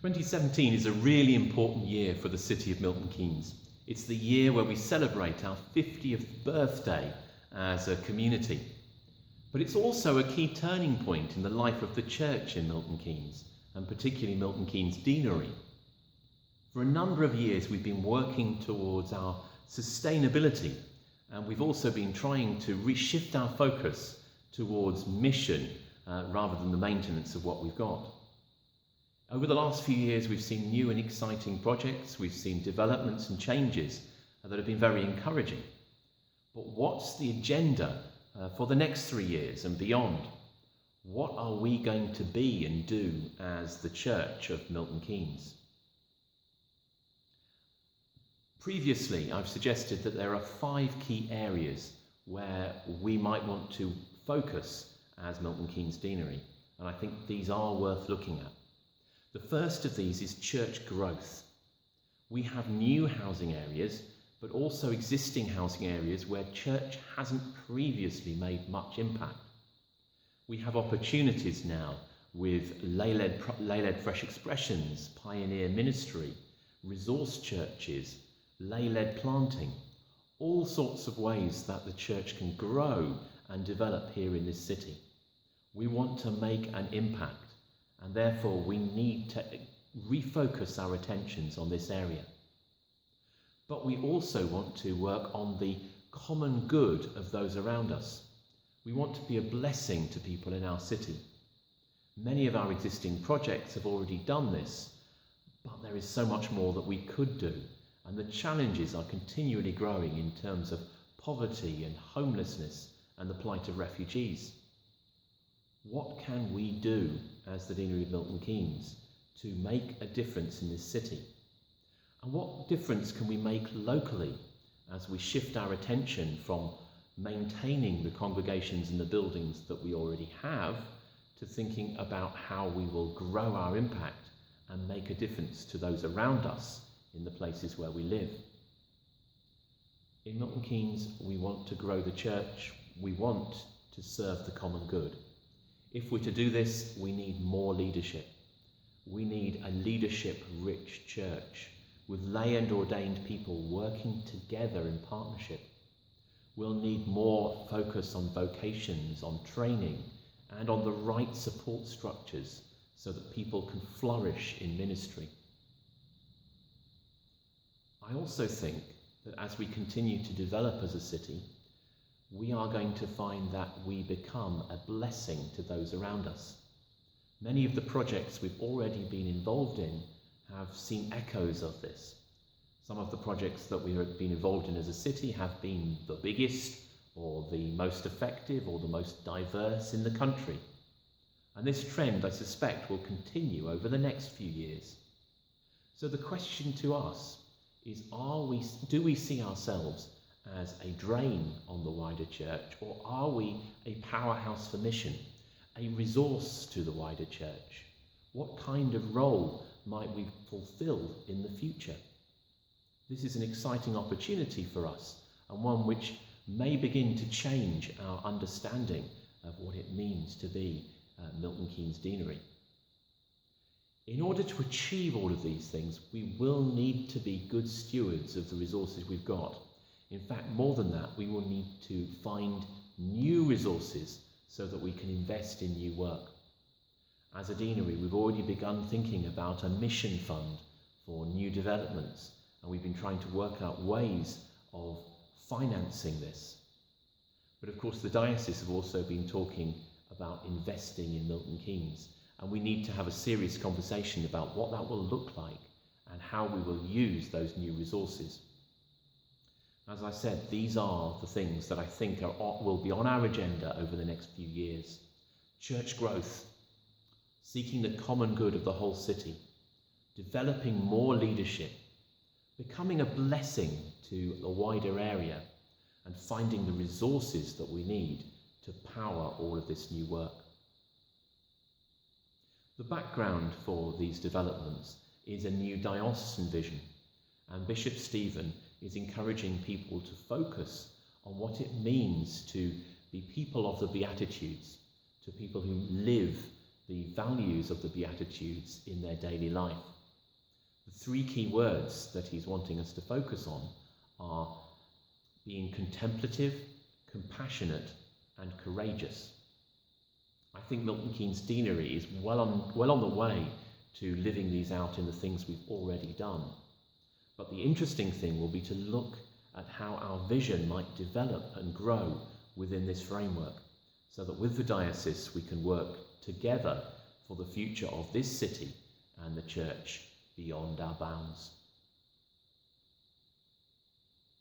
2017 is a really important year for the city of Milton Keynes. It's the year where we celebrate our 50th birthday as a community. But it's also a key turning point in the life of the church in Milton Keynes, and particularly Milton Keynes Deanery. For a number of years we've been working towards our sustainability, and we've also been trying to reshift our focus towards mission rather than the maintenance of what we've got. Over the last few years we've seen new and exciting projects, we've seen developments and changes that have been very encouraging. But what's the agenda for the next 3 years and beyond? What are we going to be and do as the Church of Milton Keynes? Previously, I've suggested that there are 5 key areas where we might want to focus as Milton Keynes Deanery, and I think these are worth looking at. The first of these is church growth. We have new housing areas, but also existing housing areas where church hasn't previously made much impact. We have opportunities now with lay-led fresh expressions, pioneer ministry, resource churches, lay-led planting, all sorts of ways that the church can grow and develop here in this city. We want to make an impact, and therefore we need to refocus our attentions on this area. But we also want to work on the common good of those around us. We want to be a blessing to people in our city. Many of our existing projects have already done this, but there is so much more that we could do, and the challenges are continually growing in terms of poverty and homelessness and the plight of refugees. What can we do as the Deanery of Milton Keynes to make a difference in this city? And what difference can we make locally as we shift our attention from maintaining the congregations and the buildings that we already have to thinking about how we will grow our impact and make a difference to those around us in the places where we live? In Milton Keynes, we want to grow the church. We want to serve the common good. If we're to do this, we need more leadership. We need a leadership-rich church with lay and ordained people working together in partnership. We'll need more focus on vocations, on training, and on the right support structures so that people can flourish in ministry. I also think that as we continue to develop as a city, we are going to find that we become a blessing to those around us. Many of the projects we've already been involved in have seen echoes of this. Some of the projects that we have been involved in as a city have been the biggest or the most effective or the most diverse in the country. And this trend, I suspect, will continue over the next few years. So the question to us is, do we see ourselves as a drain on the wider church, or are we a powerhouse for mission, a resource to the wider church? What kind of role might we fulfill in the future? This is an exciting opportunity for us, and one which may begin to change our understanding of what it means to be Milton Keynes Deanery. In order to achieve all of these things, we will need to be good stewards of the resources we've got. In fact, more than that, we will need to find new resources so that we can invest in new work. As a deanery, we've already begun thinking about a mission fund for new developments, and we've been trying to work out ways of financing this. But of course, the diocese have also been talking about investing in Milton Keynes, and we need to have a serious conversation about what that will look like and how we will use those new resources. As I said, these are the things that I think will be on our agenda over the next few years. Church growth, seeking the common good of the whole city, developing more leadership, becoming a blessing to the wider area, and finding the resources that we need to power all of this new work. The background for these developments is a new diocesan vision, and Bishop Stephen is encouraging people to focus on what it means to be people of the Beatitudes, to people who live the values of the Beatitudes in their daily life. The three key words that he's wanting us to focus on are being contemplative, compassionate, and courageous. I think Milton Keynes Deanery is well on the way to living these out in the things we've already done. But the interesting thing will be to look at how our vision might develop and grow within this framework, so that with the diocese we can work together for the future of this city and the church beyond our bounds.